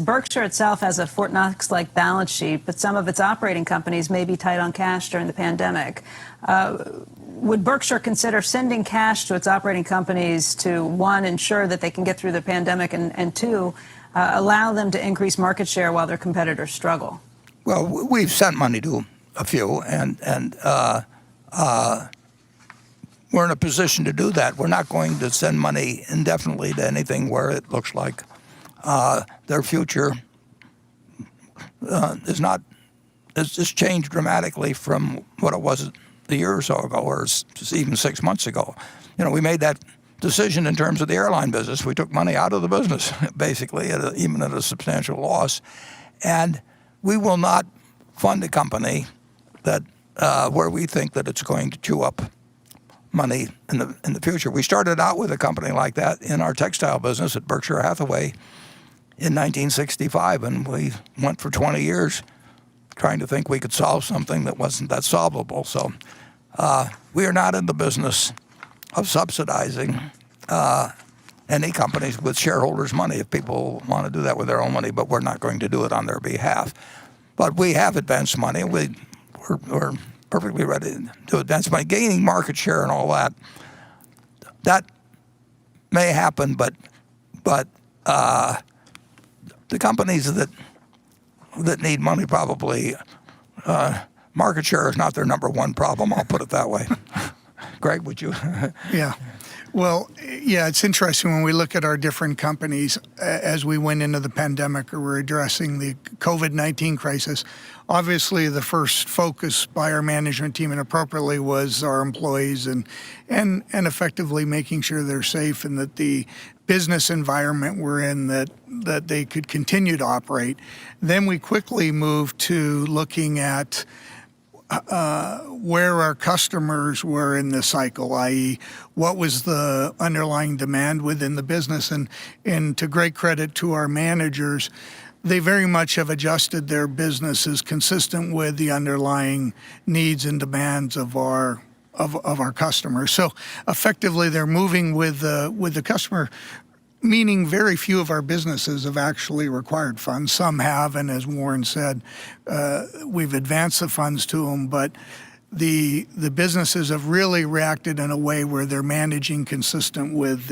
Berkshire itself has a Fort Knox-like balance sheet, but some of its operating companies may be tight on cash during the pandemic. Would Berkshire consider sending cash to its operating companies to, one, ensure that they can get through the pandemic, and two, allow them to increase market share while their competitors struggle? Well, we've sent money to a few, and we're in a position to do that. We're not going to send money indefinitely to anything where it looks like their future has just changed dramatically from what it was a year or so ago, or even 6 months ago. We made that decision in terms of the airline business. We took money out of the business, basically, even at a substantial loss. And we will not fund a company that where we think that it's going to chew up money in the future. We started out with a company like that in our textile business at Berkshire Hathaway in 1965, and we went for 20 years trying to think we could solve something that wasn't that solvable. So we are not in the business of subsidizing any companies with shareholders' money if people want to do that with their own money, but we're not going to do it on their behalf. But we have advanced money. We're perfectly ready to advance money. Gaining market share and all that may happen, but the companies that need money probably, market share is not their number one problem, I'll put it that way. Greg, would you? Yeah. Well, yeah, it's interesting when we look at our different companies as we went into the pandemic or we're addressing the COVID-19 crisis. Obviously, the first focus by our management team, and appropriately, was our employees and effectively making sure they're safe and that the business environment we're in, that they could continue to operate. Then we quickly moved to looking at where our customers were in the cycle, i.e. what was the underlying demand within the business. And to great credit to our managers, they very much have adjusted their businesses consistent with the underlying needs and demands of our customers. So effectively, they're moving with the customer, meaning very few of our businesses have actually required funds. Some have, and as Warren said, we've advanced the funds to them, but the businesses have really reacted in a way where they're managing consistent with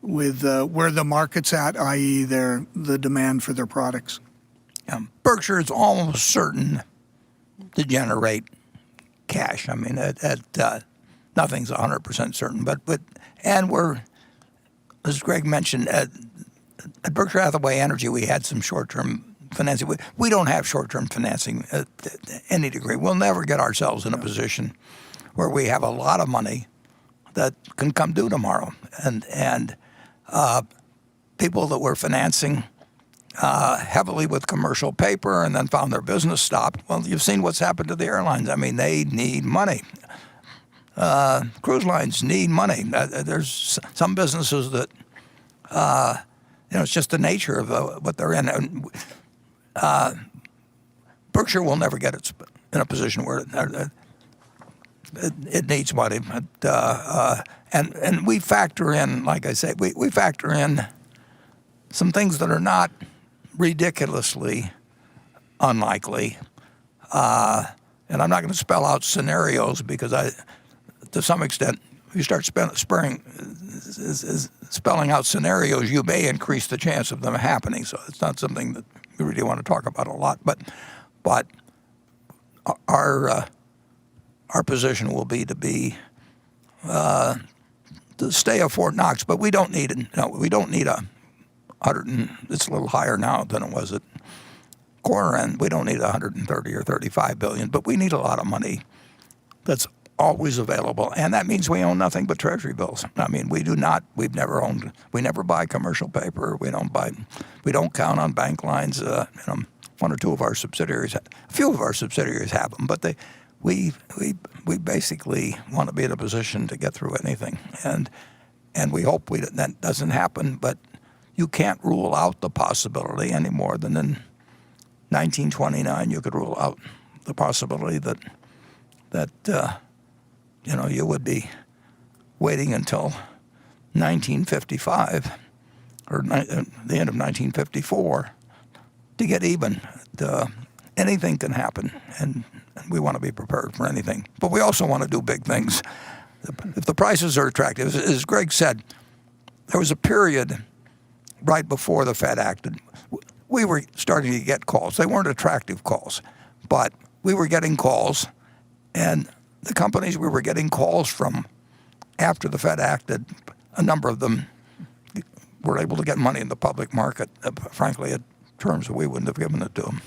where the market's at, i.e. the demand for their products. Berkshire is almost certain to generate cash. I mean, nothing's 100% certain, but we're, as Greg mentioned, at Berkshire Hathaway Energy, we had some short-term financing. We don't have short-term financing at any degree. We'll never get ourselves in a position where we have a lot of money that can come due tomorrow. And people that were financing heavily with commercial paper and then found their business stopped. Well, you've seen what's happened to the airlines. I mean, they need money. Cruise lines need money. There's some businesses that, it's just the nature of what they're in. And, Berkshire will never get it in a position where it needs money. And we factor in, like I say, we factor in some things that are not ridiculously unlikely. And I'm not going to spell out scenarios because to some extent, if you start spelling out scenarios, you may increase the chance of them happening. So it's not something that we really want to talk about a lot. But our position will be to stay at Fort Knox, but we don't need it. No, we don't need it's a little higher now than it was at quarter end. We don't need 130 or 35 billion, but we need a lot of money that's always available, and that means we own nothing but treasury bills. I mean, we never buy commercial paper. We don't count on bank lines. One or two of our subsidiaries, a few of our subsidiaries have them, but we basically want to be in a position to get through anything, and we hope that doesn't happen. But you can't rule out the possibility any more than in 1929 you could rule out the possibility that you would be waiting until 1955 or the end of 1954 to get even. Anything can happen, and we want to be prepared for anything. But we also want to do big things. If the prices are attractive, as Greg said, there was a period right before the Fed acted. We were starting to get calls. They weren't attractive calls, but we were getting calls, and the companies we were getting calls from after the Fed acted, a number of them were able to get money in the public market, frankly, at terms that we wouldn't have given it to them.